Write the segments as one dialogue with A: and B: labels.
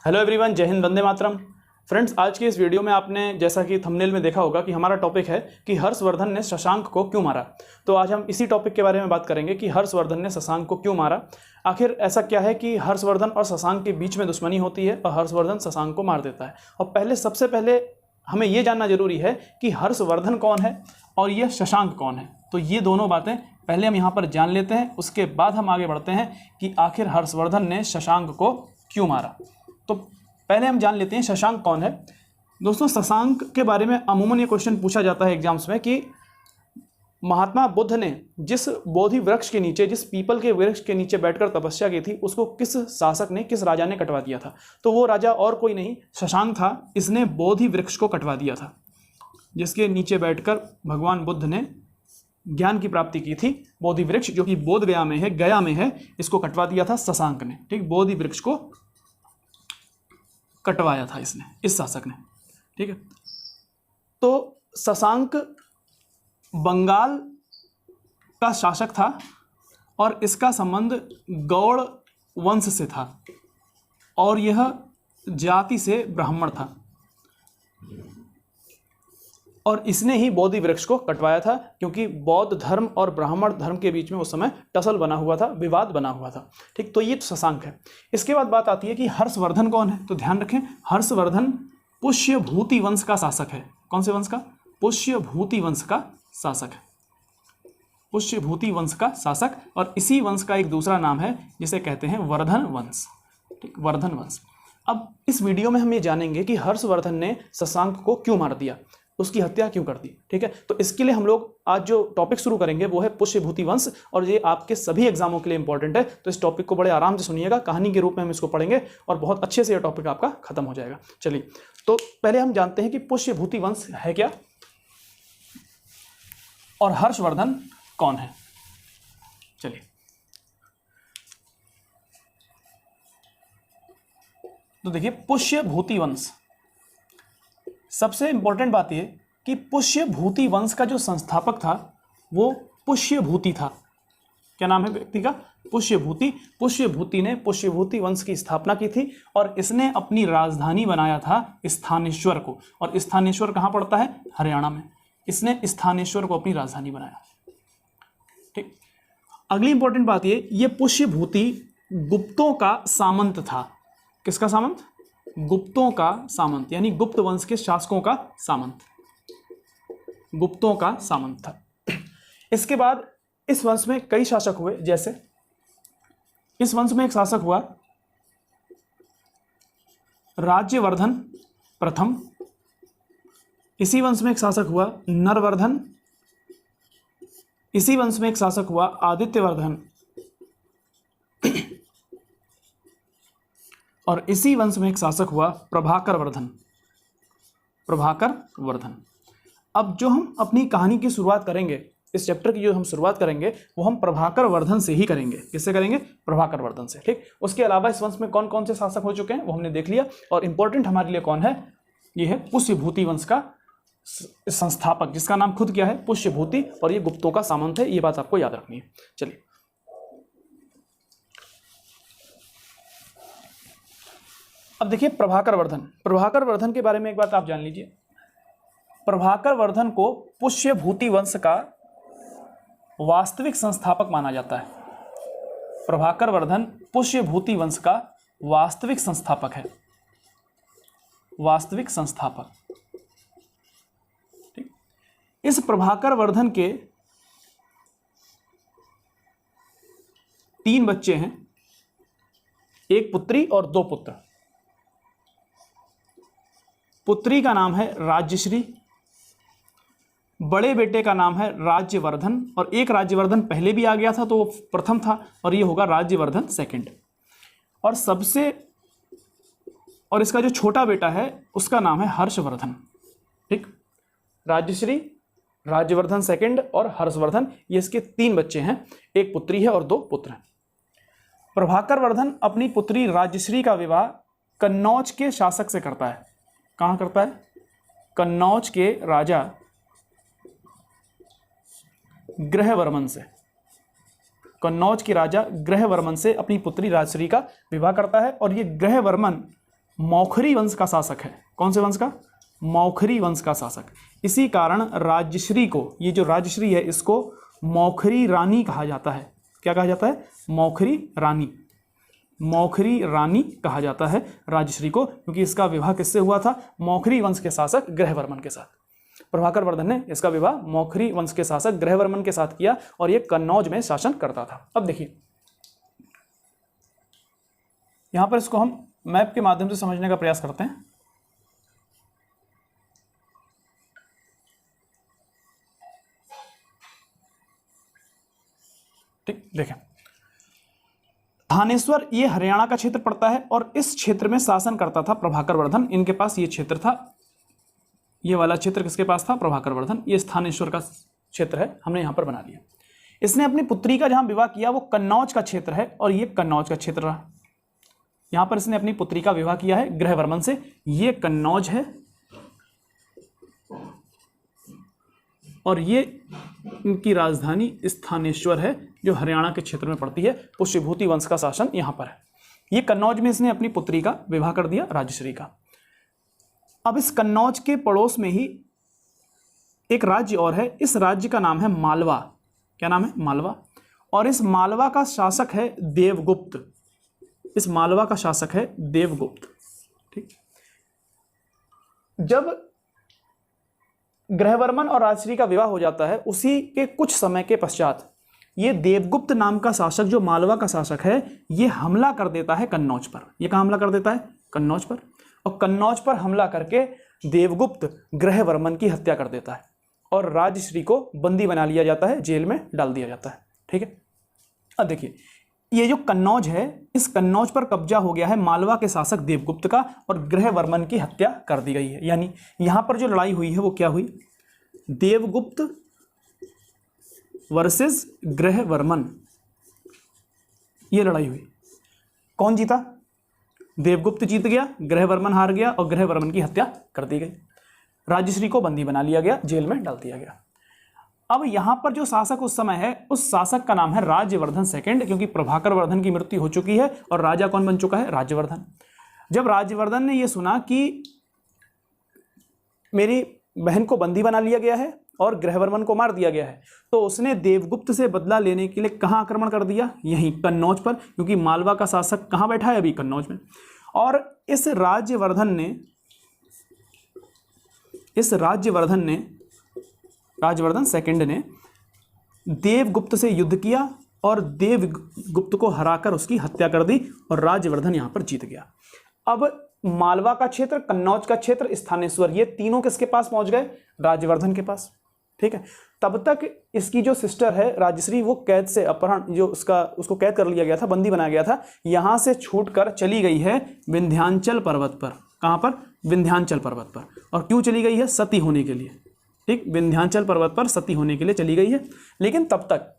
A: Hello everyone, जय Hind, Vande Mataram. Friends, आज की इस वीडियो में आपने जैसा कि थंबनेल में देखा होगा कि हमारा टॉपिक है कि हर्षवर्धन ने शशांक को क्यों मारा। तो आज हम इसी टॉपिक के बारे में बात करेंगे कि हर्षवर्धन ने शशांक को क्यों मारा। आखिर ऐसा क्या है कि हर्षवर्धन और शशांक के बीच में दुश्मनी होती है और हर्षवर्धन शशांक को मार देता है। और सबसे पहले हमें ये जानना जरूरी है कि हर्षवर्धन कौन है और यह शशांक कौन है। तो ये दोनों बातें पहले हम यहाँ पर जान लेते हैं, उसके बाद हम आगे बढ़ते हैं कि आखिर हर्षवर्धन ने शशांक को क्यों मारा। तो पहले हम जान लेते हैं शशांक कौन है। दोस्तों, शशांक के बारे में अमूमन ये क्वेश्चन पूछा जाता है एग्जाम्स में कि महात्मा बुद्ध ने जिस बोधि वृक्ष के नीचे, जिस पीपल के वृक्ष के नीचे बैठकर तपस्या की थी, उसको किस शासक ने, किस राजा ने कटवा दिया था। तो वो राजा और कोई नहीं, शशांक था। इसने बोधि वृक्ष को कटवा दिया था, जिसके नीचे बैठकर भगवान बुद्ध ने ज्ञान की प्राप्ति की थी। बोधि वृक्ष जो कि बोध गया में है, गया में है, इसको कटवा दिया था शशांक ने। ठीक, बोधि वृक्ष को कटवाया था इसने, इस शासक ने। ठीक है, तो शशांक बंगाल का शासक था और इसका संबंध गौड़ वंश से था और यह जाति से ब्राह्मण था और इसने ही बोधि वृक्ष को कटवाया था, क्योंकि बौद्ध धर्म और ब्राह्मण धर्म के बीच में उस समय टसल बना हुआ था, विवाद बना हुआ था। ठीक, तो ये शशांक है। इसके बाद बात आती है कि हर्षवर्धन कौन है। तो ध्यान रखें, हर्षवर्धन पुष्यभूति वंश का शासक है। कौन से वंश का? पुष्यभूति वंश का शासक है। पुष्यभूति वंश का शासक, और इसी वंश का एक दूसरा नाम है जिसे कहते हैं वर्धन वंश। ठीक, वर्धन वंश। अब इस वीडियो में हम ये जानेंगे कि हर्षवर्धन ने शशांक को क्यों मार दिया, उसकी हत्या क्यों कर दी। ठीक है, तो इसके लिए हम लोग आज जो टॉपिक शुरू करेंगे वो है पुष्यभूति वंश, और ये आपके सभी एग्जामों के लिए इंपॉर्टेंट है। तो इस टॉपिक को बड़े आराम से सुनिएगा, कहानी के रूप में हम इसको पढ़ेंगे और बहुत अच्छे से यह टॉपिक आपका खत्म हो जाएगा। चलिए, तो पहले हम जानते हैं कि पुष्यभूति वंश है क्या और हर्षवर्धन कौन है। चलिए, तो देखिए, पुष्यभूति वंश, सबसे इंपॉर्टेंट बात यह कि पुष्यभूति वंश का जो संस्थापक था वो पुष्यभूति था। क्या नाम है व्यक्ति का? पुष्यभूति। पुष्यभूति ने पुष्यभूति वंश की स्थापना की थी और इसने अपनी राजधानी बनाया था स्थानेश्वर को। और स्थानेश्वर कहाँ पड़ता है? हरियाणा में। इसने स्थानेश्वर को अपनी राजधानी बनाया। ठीक, अगली इंपॉर्टेंट बात ये पुष्यभूति गुप्तों का सामंत था। किसका सामंत? गुप्तों का सामंत, यानी गुप्त वंश के शासकों का सामंत, गुप्तों का सामंत था। इसके बाद इस वंश में कई शासक हुए। जैसे इस वंश में एक शासक हुआ राज्यवर्धन प्रथम। इसी वंश में एक शासक हुआ नरवर्धन। इसी वंश में एक शासक हुआ आदित्यवर्धन। और इसी वंश में एक शासक हुआ प्रभाकर वर्धन। प्रभाकर वर्धन। अब जो हम अपनी कहानी की शुरुआत करेंगे, इस चैप्टर की जो हम शुरुआत करेंगे वो हम प्रभाकर वर्धन से ही करेंगे। किससे करेंगे? प्रभाकर वर्धन से। ठीक, उसके अलावा इस वंश में कौन कौन से शासक हो चुके हैं वो हमने देख लिया। और इंपॉर्टेंट हमारे लिए कौन है? ये है पुष्यभूति वंश का संस्थापक, जिसका नाम खुद क्या है? पुष्यभूति, और ये गुप्तों का सामंत है। ये बात आपको याद रखनी है। चलिए, अब देखिए प्रभाकर वर्धन। प्रभाकर वर्धन के बारे में एक बात आप जान लीजिए। प्रभाकर वर्धन को पुष्यभूति वंश का वास्तविक संस्थापक माना जाता है। प्रभाकर वर्धन पुष्यभूति वंश का वास्तविक संस्थापक है। वास्तविक संस्थापक। ठीक, इस प्रभाकर वर्धन के 3 बच्चे हैं, एक पुत्री और 2 पुत्र। पुत्री का नाम है राज्यश्री, बड़े बेटे का नाम है राज्यवर्धन, और एक राज्यवर्धन पहले भी आ गया था तो वो प्रथम था, और ये होगा राज्यवर्धन सेकंड। और इसका जो छोटा बेटा है उसका नाम है हर्षवर्धन। ठीक, राज्यश्री, राज्यवर्धन सेकंड और हर्षवर्धन, ये इसके 3 बच्चे हैं। एक पुत्री है और 2 पुत्र हैं। प्रभाकर वर्धन अपनी पुत्री राज्यश्री का विवाह कन्नौज के शासक से करता है। कहाँ करता है? कन्नौज के राजा ग्रहवर्मन से। कन्नौज के राजा ग्रहवर्मन से अपनी पुत्री राजश्री का विवाह करता है, और ये ग्रहवर्मन मौखरी वंश का शासक है। कौन से वंश का? मौखरी वंश का शासक। इसी कारण राजश्री को, ये जो राजश्री है इसको मौखरी रानी कहा जाता है। क्या कहा जाता है? मौखरी रानी। मौखरी रानी कहा जाता है राजश्री को, क्योंकि इसका विवाह किससे हुआ था? मौखरी वंश के शासक ग्रहवर्मन के साथ। प्रभाकर वर्धन ने इसका विवाह मौखरी वंश के शासक ग्रहवर्मन के साथ किया और ये कन्नौज में शासन करता था। अब देखिए यहां पर इसको हम मैप के माध्यम से समझने का प्रयास करते हैं। ठीक, देखें थानेश्वर ये हरियाणा का क्षेत्र पड़ता है और इस क्षेत्र में शासन करता था प्रभाकर वर्धन। इनके पास ये क्षेत्र था, ये वाला क्षेत्र किसके पास था? प्रभाकर वर्धन। ये थानेश्वर का क्षेत्र है, हमने यहां पर बना लिया। इसने अपनी पुत्री का जहां विवाह किया वो कन्नौज का क्षेत्र है और ये कन्नौज का क्षेत्र रहा। यहां पर इसने अपनी पुत्री का विवाह किया है ग्रहवर्मन से। ये कन्नौज है और ये इनकी राजधानी स्थानेश्वर है जो हरियाणा के क्षेत्र में पड़ती है। पुष्यभूति वंश का शासन यहां पर है। ये कन्नौज में इसने अपनी पुत्री का विवाह कर दिया राजश्री का। अब इस कन्नौज के पड़ोस में ही एक राज्य और है। इस राज्य का नाम है मालवा। क्या नाम है? मालवा। और इस मालवा का शासक है देवगुप्त। इस मालवा का शासक है देवगुप्त। ठीक, जब ग्रहवर्मन और राजश्री का विवाह हो जाता है उसी के कुछ समय के पश्चात ये देवगुप्त नाम का शासक जो मालवा का शासक है ये हमला कर देता है कन्नौज पर। ये कहाँ हमला कर देता है? कन्नौज पर। और कन्नौज पर हमला करके देवगुप्त ग्रहवर्मन की हत्या कर देता है और राजश्री को बंदी बना लिया जाता है, जेल में डाल दिया जाता है। ठीक है, अब देखिए ये जो कन्नौज है, इस कन्नौज पर कब्जा हो गया है मालवा के शासक देवगुप्त का और ग्रहवर्मन की हत्या कर दी गई है। यानी यहां पर जो लड़ाई हुई है वो क्या हुई? देवगुप्त वर्सेस ग्रहवर्मन, ये लड़ाई हुई। कौन जीता? देवगुप्त जीत गया, ग्रहवर्मन हार गया और ग्रहवर्मन की हत्या कर दी गई। राजश्री को बंदी बना लिया गया, जेल में डाल दिया गया। अब यहां पर जो शासक उस समय है उस शासक का नाम है राज्यवर्धन सेकंड, क्योंकि प्रभाकर वर्धन की मृत्यु हो चुकी है और राजा कौन बन चुका है? राज्यवर्धन। जब राज्यवर्धन ने यह सुना कि मेरी बहन को बंदी बना लिया गया है और ग्रहवर्मन को मार दिया गया है तो उसने देवगुप्त से बदला लेने के लिए कहां आक्रमण कर दिया? यहीं कन्नौज पर, क्योंकि मालवा का शासक कहां बैठा है? अभी कन्नौज में। और इस राज्यवर्धन सेकंड ने देवगुप्त से युद्ध किया और देवगुप्त को हराकर उसकी हत्या कर दी और राज्यवर्धन यहां पर जीत गया। अब मालवा का क्षेत्र, कन्नौज का क्षेत्र, स्थानेश्वर, ये तीनों किसके पास पहुंच गए? राज्यवर्धन के पास। ठीक है, तब तक इसकी जो सिस्टर है राजश्री वो कैद से अपहरण, जो उसको कैद कर लिया गया था, बंदी बनाया गया था, यहां से छूटकर चली गई है विंध्याचल पर्वत पर। कहां पर? विंध्याचल पर्वत पर। और क्यों चली गई है? सती होने के लिए। ठीक, विंध्याचल पर्वत पर सती होने के लिए चली गई है। लेकिन तब तक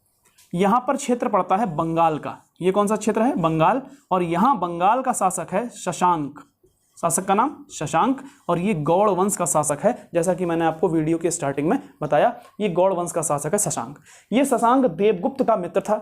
A: यहां पर क्षेत्र पड़ता है बंगाल का। ये कौन सा क्षेत्र है? बंगाल। और यहां बंगाल का शासक है शशांक। शासक का नाम शशांक और ये गौड़ वंश का शासक है। जैसा कि मैंने आपको वीडियो के स्टार्टिंग में बताया, ये गौड़ वंश का शासक है शशांक। ये शशांक देवगुप्त का मित्र था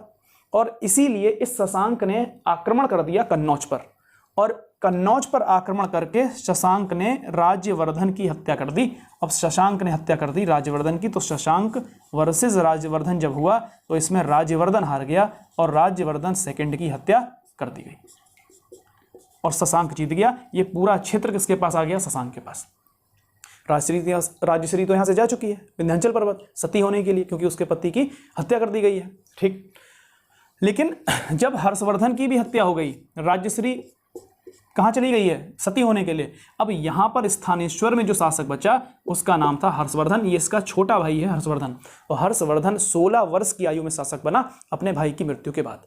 A: और इसीलिए इस शशांक ने आक्रमण कर दिया कन्नौज पर और कन्नौज पर आक्रमण करके शशांक ने राज्यवर्धन की हत्या कर दी। अब शशांक ने हत्या कर दी राज्यवर्धन की, तो शशांक वर्सेस राज्यवर्धन जब हुआ तो इसमें राज्यवर्धन हार गया और राज्यवर्धन सेकंड की हत्या कर दी गई और शशांक जीत गया। ये पूरा क्षेत्र किसके पास आ गया? शशांक के पास। राजश्री तो यहां से जा चुकी है विंध्याचल पर्वत सती होने के लिए, क्योंकि उसके पति की हत्या कर दी गई है। ठीक, लेकिन जब हर्षवर्धन की भी हत्या हो गई, राजश्री कहां चली गई है? सती होने के लिए। अब यहां पर स्थानेश्वर में जो शासक बचा उसका नाम था हर्षवर्धन। ये इसका छोटा भाई है हर्षवर्धन। और हर्षवर्धन 16 वर्ष की आयु में शासक बना अपने भाई की मृत्यु के बाद।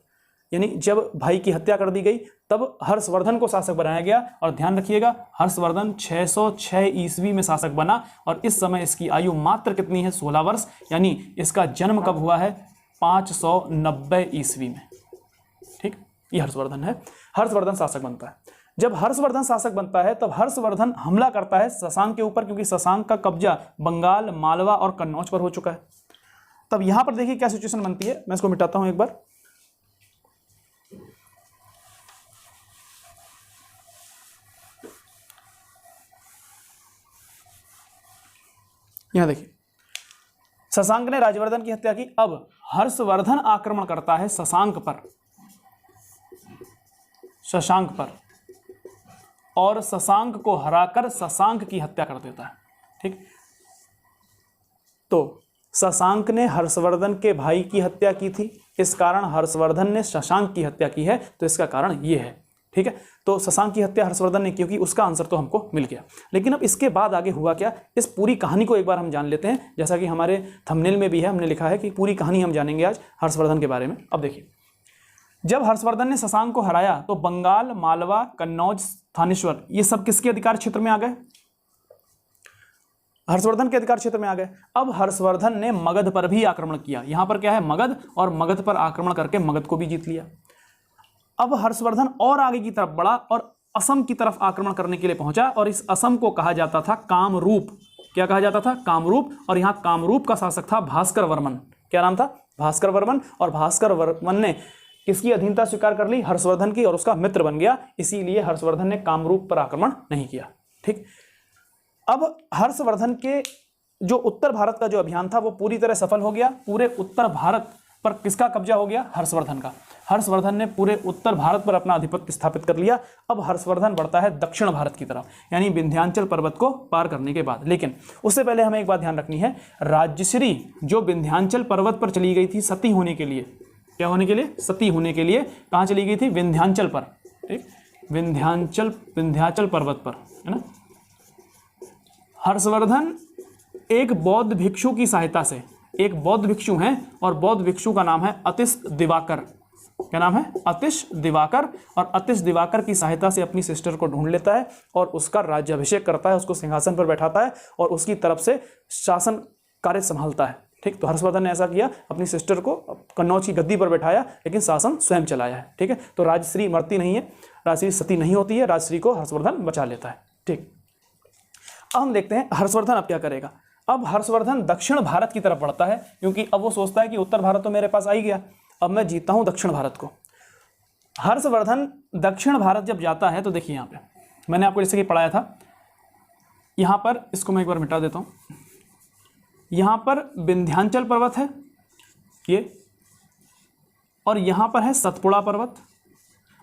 A: यानी जब भाई की हत्या कर दी गई तब हर्षवर्धन को शासक बनाया गया। और ध्यान रखिएगा, हर्षवर्धन 606 ईस्वी में शासक बना और इस समय इसकी आयु मात्र कितनी है? 16 वर्ष। यानी इसका जन्म कब हुआ है? 590 ईस्वी में। ठीक, ये हर्षवर्धन है। हर्षवर्धन शासक बनता है। जब हर्षवर्धन शासक बनता है तब हर्षवर्धन हमला करता है शशांक के ऊपर, क्योंकि शशांक का कब्जा बंगाल, मालवा और कन्नौज पर हो चुका है। तब यहां पर देखिए क्या सिचुएशन बनती है। मैं इसको मिटाता हूं एक बार। यहाँ देखिए, शशांक ने राजवर्धन की हत्या की। अब हर्षवर्धन आक्रमण करता है शशांक पर और शशांक को हराकर शशांक की हत्या कर देता है। ठीक, तो शशांक ने हर्षवर्धन के भाई की हत्या की थी, इस कारण हर्षवर्धन ने शशांक की हत्या की है, तो इसका कारण ये है। ठीक है, तो शशांक की हत्या हर्षवर्धन ने क्योंकि उसका आंसर तो हमको मिल गया। लेकिन अब इसके बाद आगे हुआ क्या, इस पूरी कहानी को एक बार हम जान लेते हैं। जैसा कि हमारे थंबनेल में भी है, हमने लिखा है कि पूरी कहानी हम जानेंगे आज हर्षवर्धन के बारे में। अब देखिए, जब हर्षवर्धन ने शशांक को हराया तो बंगाल, मालवा, कन्नौज, थानेश्वर ये सब किसके अधिकार क्षेत्र में आ गए? हर्षवर्धन के अधिकार क्षेत्र में आ गए। अब हर्षवर्धन ने मगध पर भी आक्रमण किया। यहां पर क्या है, मगध, और मगध पर आक्रमण करके मगध को भी जीत लिया। अब हर्षवर्धन और आगे की तरफ बढ़ा और असम की तरफ आक्रमण करने के लिए पहुंचा, और इस असम को कहा जाता था कामरूप। क्या कहा जाता था? कामरूप। और यहां कामरूप का शासक था भास्कर वर्मन। क्या नाम था? भास्कर वर्मन। और भास्कर वर्मन ने किसकी अधीनता स्वीकार कर ली? हर्षवर्धन की, और उसका मित्र बन गया। इसीलिए हर्षवर्धन ने कामरूप पर आक्रमण नहीं किया। ठीक, अब हर्षवर्धन के जो उत्तर भारत का जो अभियान था वो पूरी तरह सफल हो गया। पूरे उत्तर भारत पर किसका कब्जा हो गया? हर्षवर्धन का। हर्षवर्धन ने पूरे उत्तर भारत पर अपना आधिपत्य स्थापित कर लिया। अब हर्षवर्धन बढ़ता है दक्षिण भारत की तरफ, यानी विंध्याचल पर्वत को पार करने के बाद। लेकिन उससे पहले हमें एक बात ध्यान रखनी है, राजश्री जो विंध्याचल पर्वत पर चली गई थी सती होने के लिए, क्या होने के लिए? सती होने के लिए। कहाँ चली गई थी? विंध्याचल पर। ठीक, विंध्याचल पर्वत पर, है ना। हर्षवर्धन एक बौद्ध भिक्षु की सहायता से, एक बौद्ध भिक्षु हैं और बौद्ध भिक्षु का नाम है अतिश दिवाकर। क्या नाम है? अतिश दिवाकर। और अतिश दिवाकर की सहायता से अपनी सिस्टर को ढूंढ लेता है और उसका राज्याभिषेक करता है, उसको सिंहासन पर बैठाता है और उसकी तरफ से शासन कार्य संभालता है। ठीक, तो हर्षवर्धन ने ऐसा किया, अपनी सिस्टर को कन्नौज की गद्दी पर बैठाया, लेकिन शासन स्वयं चलाया है। ठीक है, तो राजश्री मरती नहीं है, राजश्री सती नहीं होती है, राजश्री को हर्षवर्धन बचा लेता है। ठीक, अब हम देखते हैं हर्षवर्धन अब क्या करेगा। अब हर्षवर्धन दक्षिण भारत की तरफ बढ़ता है, क्योंकि अब वो सोचता है कि उत्तर भारत तो मेरे पास आ ही गया, अब मैं जीतता हूं दक्षिण भारत को। हर्षवर्धन दक्षिण भारत जब जाता है तो देखिए, यहां पे मैंने आपको जैसे कि पढ़ाया था, यहां पर इसको मैं एक बार मिटा देता हूं। यहां पर विंध्याचल पर्वत है ये, और यहां पर है सतपुड़ा पर्वत,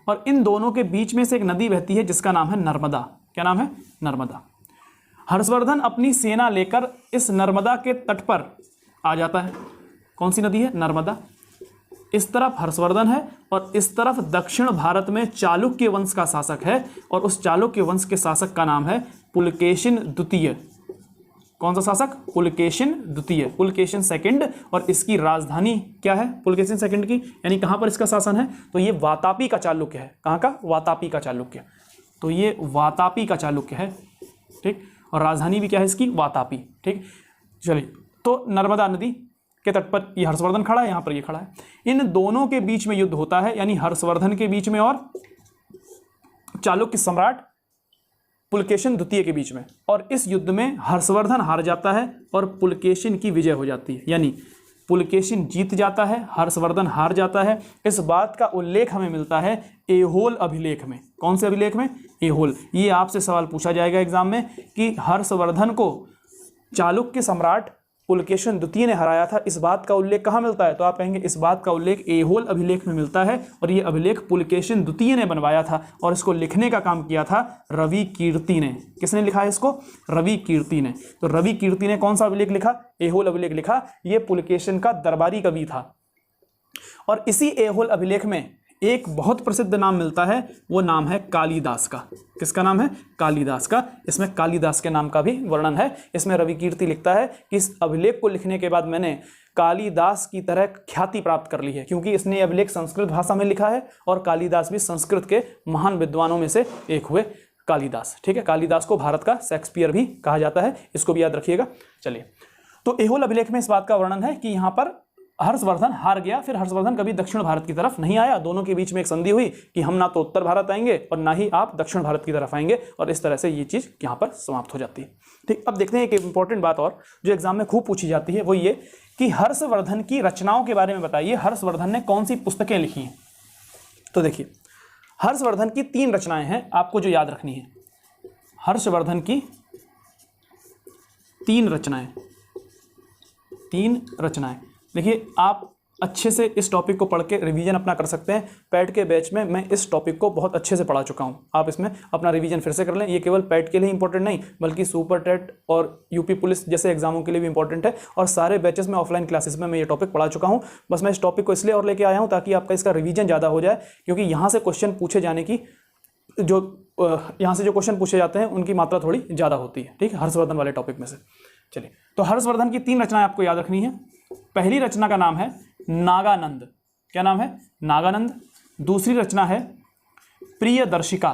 A: और इन दोनों के बीच में से एक नदी बहती है जिसका नाम है नर्मदा। क्या नाम है? नर्मदा। हर्षवर्धन अपनी सेना लेकर इस नर्मदा के तट पर आ जाता है। कौन सी नदी है? नर्मदा। इस तरफ हर्षवर्धन है और इस तरफ दक्षिण भारत में चालुक्य वंश का शासक है, और उस चालुक्य वंश के शासक का नाम है पुलकेशिन द्वितीय। कौन सा शासक? पुलकेशिन द्वितीय, पुलकेशिन सेकंड। और इसकी राजधानी क्या है पुलकेशिन सेकंड की, यानी कहां पर इसका शासन है? तो ये वातापी का चालुक्य है। कहां का? वातापी का चालुक्य। तो ये वातापी का चालुक्य है। ठीक, और राजधानी भी क्या है इसकी? वातापी। ठीक, चलिए, तो नर्मदा नदी के तट पर ये हर्षवर्धन खड़ा है, यहां पर ये खड़ा है। इन दोनों के बीच में युद्ध होता है, यानी हर्षवर्धन के बीच में और चालुक्य सम्राट पुलकेशिन द्वितीय के बीच में। और इस युद्ध में हर्षवर्धन हार जाता है और पुलकेशिन की विजय हो जाती है, यानी पुलकेशिन जीत जाता है, हर्षवर्धन हार जाता है। इस बात का उल्लेख हमें मिलता है ऐहोल अभिलेख में। कौन से अभिलेख में? ऐहोल। ये आपसे सवाल पूछा जाएगा एग्जाम में कि हर्षवर्धन को चालुक्य सम्राट पुलकेशिन द्वितीय ने हराया था, इस बात का उल्लेख कहाँ मिलता है? तो आप कहेंगे इस बात का उल्लेख ऐहोल अभिलेख में मिलता है, और ये अभिलेख पुलकेशिन द्वितीय ने बनवाया था, और इसको लिखने का काम किया था रवि कीर्ति ने। किसने लिखा है इसको? रवि कीर्ति ने। तो रवि कीर्ति ने कौन सा अभिलेख लिखा? ऐहोल अभिलेख लिखा। ये पुलकेशिन का दरबारी कवि था, और इसी ऐहोल अभिलेख में एक बहुत प्रसिद्ध नाम मिलता है, वो नाम है कालिदास का। किसका नाम है? कालिदास का। इसमें कालिदास के नाम का भी वर्णन है। इसमें रवि कीर्ति लिखता है कि इस अभिलेख को लिखने के बाद मैंने कालिदास की तरह ख्याति प्राप्त कर ली है, क्योंकि इसने यह अभिलेख संस्कृत भाषा में लिखा है, और कालिदास भी संस्कृत के महान विद्वानों में से एक हुए कालिदास। ठीक है, कालिदास को भारत का शेक्सपियर भी कहा जाता है, इसको भी याद रखिएगा। चलिए, तो ऐहोल अभिलेख में इस बात का वर्णन है कि यहाँ पर हर्षवर्धन हार गया, फिर हर्षवर्धन कभी दक्षिण भारत की तरफ नहीं आया। दोनों के बीच में एक संधि हुई कि हम ना तो उत्तर भारत आएंगे और ना ही आप दक्षिण भारत की तरफ आएंगे, और इस तरह से ये चीज़ यहाँ पर समाप्त हो जाती है। ठीक, अब देखते हैं एक इंपॉर्टेंट बात और जो एग्जाम में खूब पूछी जाती है, वो ये कि हर्षवर्धन की रचनाओं के बारे में बताइए, हर्षवर्धन ने कौन सी पुस्तकें लिखी हैं। तो देखिए, हर्षवर्धन की 3 रचनाएं हैं आपको जो याद रखनी है। हर्षवर्धन की 3 रचनाएं, 3 रचनाएं। देखिए आप अच्छे से इस टॉपिक को पढ़ के रिवीजन अपना कर सकते हैं। पैट के बैच में मैं इस टॉपिक को बहुत अच्छे से पढ़ा चुका हूं, आप इसमें अपना रिवीजन फिर से कर लें। ये केवल पैट के लिए इंपॉर्टेंट नहीं बल्कि सुपर टेट और यूपी पुलिस जैसे एग्जामों के लिए भी इंपॉर्टेंट है, और सारे बैचेस में ऑफलाइन क्लासेस में मैं ये टॉपिक पढ़ा चुका हूँ। बस मैं इस टॉपिक को इसलिए और लेके आया हूँ ताकि आपका इसका रिवीजन ज़्यादा हो जाए, क्योंकि यहाँ से क्वेश्चन पूछे जाने की यहाँ से जो क्वेश्चन पूछे जाते हैं उनकी मात्रा थोड़ी ज़्यादा होती है। ठीक है, हर्षवर्धन वाले टॉपिक में से। चलिए, तो हर्षवर्धन की 3 रचनाएं आपको याद रखनी है। पहली रचना का नाम है नागानंद। क्या नाम है? नागानंद। दूसरी रचना है प्रियदर्शिका,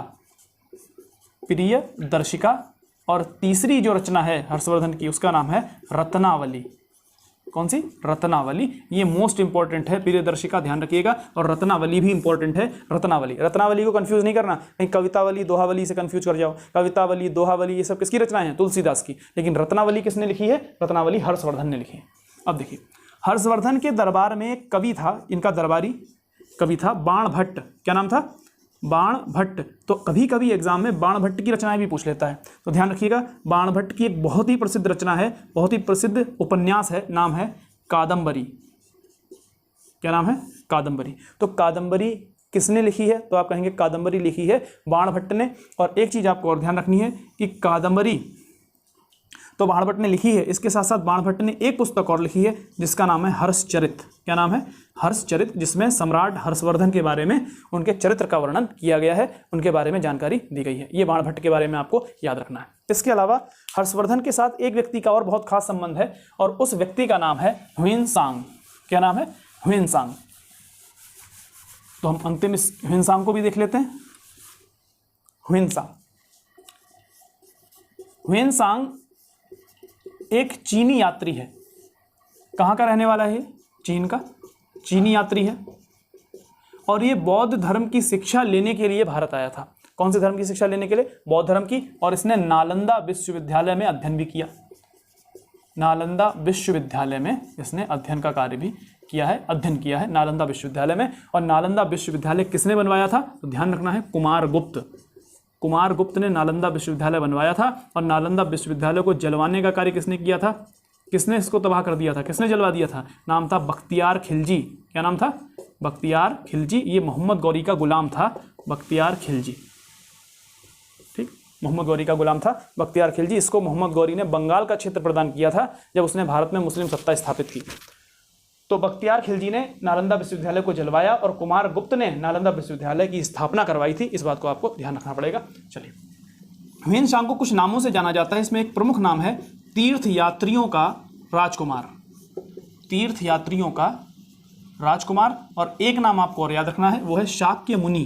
A: प्रियदर्शिका। और तीसरी जो रचना है हर्षवर्धन की उसका नाम है रत्नावली। कौन सी? रत्नावली। ये मोस्ट इंपॉर्टेंट है। प्रियदर्शिका ध्यान रखिएगा, और रत्नावली भी इंपॉर्टेंट है। रत्नावली, रत्नावली को कंफ्यूज नहीं करना, कहीं कवितावली दोहावली से कंफ्यूज कर जाओ। कवितावली दोहावली ये सब किसकी रचनाएं हैं? तुलसीदास की। लेकिन रत्नावली किसने लिखी है? रत्नावली हर्षवर्धन ने लिखी है। अब देखिए, हर्षवर्धन के दरबार में एक कवि था, इनका दरबारी कवि था बाण भट्ट। क्या नाम था? बाण भट्ट। तो कभी कभी एग्जाम में बाण भट्ट की रचनाएं भी पूछ लेता है, तो ध्यान रखिएगा। बाण भट्ट की एक बहुत ही प्रसिद्ध रचना है, बहुत ही प्रसिद्ध उपन्यास है, नाम है कादम्बरी। क्या नाम है? कादम्बरी। तो कादम्बरी किसने लिखी है? तो आप कहेंगे कादम्बरी लिखी है बाण भट्ट ने। और एक चीज आपको और ध्यान रखनी है कि कादम्बरी तो बाण भट्ट ने लिखी है, इसके साथ साथ बाण भट्ट ने एक पुस्तक और लिखी है जिसका नाम है हर्षचरित। क्या नाम है? हर्षचरित, जिसमें सम्राट हर्षवर्धन के बारे में, उनके चरित्र का वर्णन किया गया है, उनके बारे में जानकारी दी गई है। ये बाण भट्ट के बारे में आपको याद रखना है। इसके अलावा हर्षवर्धन के साथ एक व्यक्ति का और बहुत खास संबंध है, और उस व्यक्ति का नाम है ह्वेनसांग। क्या नाम है? ह्वेनसांग। तो हम अंतिम इस ह्वेनसांग को भी देख लेते हैं। ह्वेनसांग, ह्वेनसांग एक चीनी यात्री है। कहाँ का रहने वाला है? चीन का चीनी यात्री है, और ये बौद्ध धर्म की शिक्षा लेने के लिए भारत आया था। कौन से धर्म की शिक्षा लेने के लिए? बौद्ध धर्म की। और इसने नालंदा विश्वविद्यालय में अध्ययन भी किया। नालंदा विश्वविद्यालय में इसने अध्ययन का कार्य भी किया है, अध्ययन किया है नालंदा विश्वविद्यालय में। और नालंदा विश्वविद्यालय किसने बनवाया था? तो ध्यान रखना है, कुमारगुप्त। कुमारगुप्त ने नालंदा विश्वविद्यालय बनवाया था। और नालंदा विश्वविद्यालय को जलवाने का कार्य किसने किया था? किसने इसको तबाह कर दिया था? किसने जलवा दिया था? नाम था बख्तियार खिलजी। क्या नाम था? बख्तियार खिलजी। ये मोहम्मद गौरी का गुलाम था, बख्तियार खिलजी। ठीक, मोहम्मद गौरी का गुलाम था बख्तियार खिलजी। इसको मोहम्मद गौरी ने बंगाल का क्षेत्र प्रदान किया था जब उसने भारत में मुस्लिम सत्ता स्थापित की। तो बख्तियार खिलजी ने नालंदा विश्वविद्यालय को जलवाया, और कुमारगुप्त ने नालंदा विश्वविद्यालय की स्थापना करवाई थी। इस बात को आपको ध्यान रखना पड़ेगा। चलिए, ह्वेनसांग को कुछ नामों से जाना जाता है। इसमें एक प्रमुख नाम है तीर्थ यात्रियों का राजकुमार। तीर्थ यात्रियों का राजकुमार। और एक नाम आपको और याद रखना है, वो है शाक्य मुनि।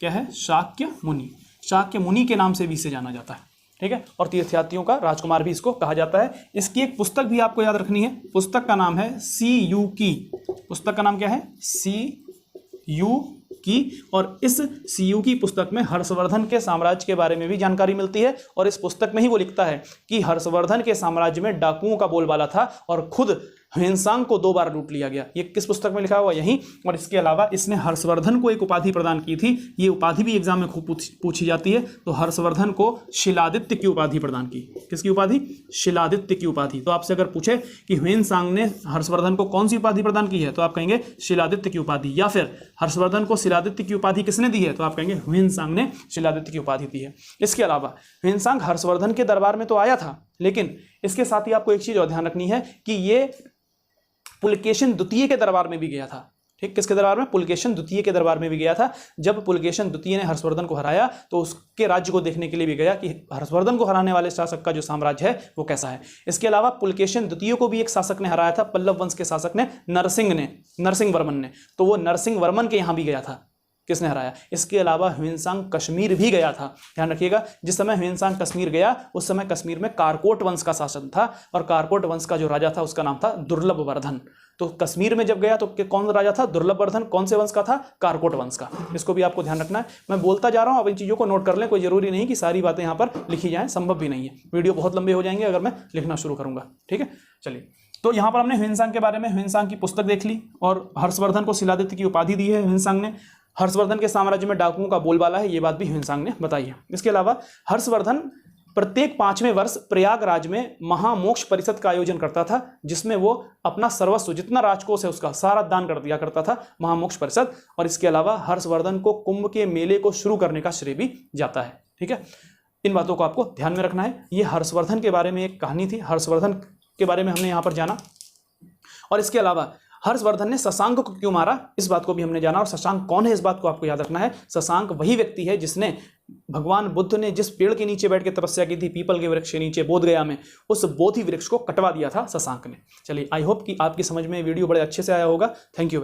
A: क्या है? शाक्य मुनि। शाक्य मुनि के नाम से भी इसे जाना जाता है। ठीक है, और तीर्थयात्रियों का राजकुमार भी इसको कहा जाता है। इसकी एक पुस्तक भी आपको याद रखनी है। पुस्तक का नाम है सीयू की। पुस्तक का नाम क्या है? सीयू की। और इस सीयू की पुस्तक में हर्षवर्धन के साम्राज्य के बारे में भी जानकारी मिलती है। और इस पुस्तक में ही वो लिखता है कि हर्षवर्धन के साम्राज्य में डाकुओं का बोलबाला था, और खुद ह्वेनसांग को 2 बार लूट लिया गया। ये किस पुस्तक में लिखा हुआ? यहीं। और इसके अलावा इसने हर्षवर्धन को एक उपाधि प्रदान की थी। ये उपाधि भी एग्जाम में खूब पूछी जाती है। तो हर्षवर्धन को शिलादित्य की उपाधि प्रदान की। किसकी उपाधि? शिलादित्य की उपाधि। तो आपसे अगर पूछे कि ह्वेनसांग ने हर्षवर्धन को कौन सी उपाधि प्रदान की है, तो आप कहेंगे शिलादित्य की उपाधि। या फिर हर्षवर्धन को शिलादित्य की उपाधि किसने दी है, तो आप कहेंगे ह्वेनसांग ने शिलादित्य की उपाधि दी है। इसके अलावा ह्वेनसांग हर्षवर्धन के दरबार में तो आया था, लेकिन इसके साथ ही आपको एक चीज और ध्यान रखनी है कि ये पुलकेशिन द्वितीय के दरबार में भी गया था। ठीक, किसके दरबार में? पुलकेशिन द्वितीय के दरबार में भी गया था। जब पुलकेशिन द्वितीय ने हर्षवर्धन को हराया तो उसके राज्य को देखने के लिए भी गया कि हर्षवर्धन को हराने वाले शासक का जो साम्राज्य है वो कैसा है। इसके अलावा पुलकेशिन द्वितीय को भी एक शासक ने हराया था, पल्लव वंश के शासक ने, नरसिंह वर्मन ने। तो वो नरसिंह वर्मन के यहाँ भी गया था। किसने हराया? इसके अलावा ह्वेनसांग कश्मीर भी गया था। ध्यान रखिएगा, जिस समय ह्वेनसांग कश्मीर गया उस समय कश्मीर में कारकोट वंश का शासन था, और कारकोट वंश का जो राजा था उसका नाम था दुर्लभवर्धन। तो कश्मीर में जब गया तो कौन राजा था? दुर्लभवर्धन। कौन से वंश का था? कारकोट वंश का। इसको भी आपको ध्यान रखना है। मैं बोलता जा रहा हूँ, अब इन चीज़ों को नोट कर लें। कोई जरूरी नहीं कि सारी बातें यहाँ पर लिखी जाएं, संभव भी नहीं है। वीडियो बहुत लंबे हो जाएंगे अगर मैं लिखना शुरू करूँगा। ठीक है, चलिए। तो यहाँ पर हमने ह्वेनसांग के बारे में, ह्वेनसांग की पुस्तक देख ली, और हर्षवर्धन को शिलादित्य की उपाधि दी है ह्वेनसांग ने। हर्षवर्धन के साम्राज्य में डाकुओं का बोलबाला है, ये बात भी ह्वेनसांग ने बताई है। इसके अलावा हर्षवर्धन प्रत्येक 5वें वर्ष प्रयागराज में महामोक्ष परिषद का आयोजन करता था, जिसमें वो अपना सर्वस्व जितना राजकोष है उसका सारा दान कर दिया करता था महामोक्ष परिषद। और इसके अलावा हर्षवर्धन को कुंभ के मेले को शुरू करने का श्रेय भी जाता है। ठीक है, इन बातों को आपको ध्यान में रखना है। ये हर्षवर्धन के बारे में एक कहानी थी, हर्षवर्धन के बारे में हमने यहाँ पर जाना। और इसके अलावा हर्षवर्धन ने शशांक को क्यों मारा, इस बात को भी हमने जाना। और शशांक कौन है, इस बात को आपको याद रखना है। शशांक वही व्यक्ति है जिसने भगवान बुद्ध ने जिस पेड़ के नीचे बैठ के तपस्या की थी, पीपल के वृक्ष के नीचे बोधगया में, उस बोधि वृक्ष को कटवा दिया था शशांक ने। चलिए, आई होप कि आपकी समझ में वीडियो बड़े अच्छे से आया होगा। Thank you.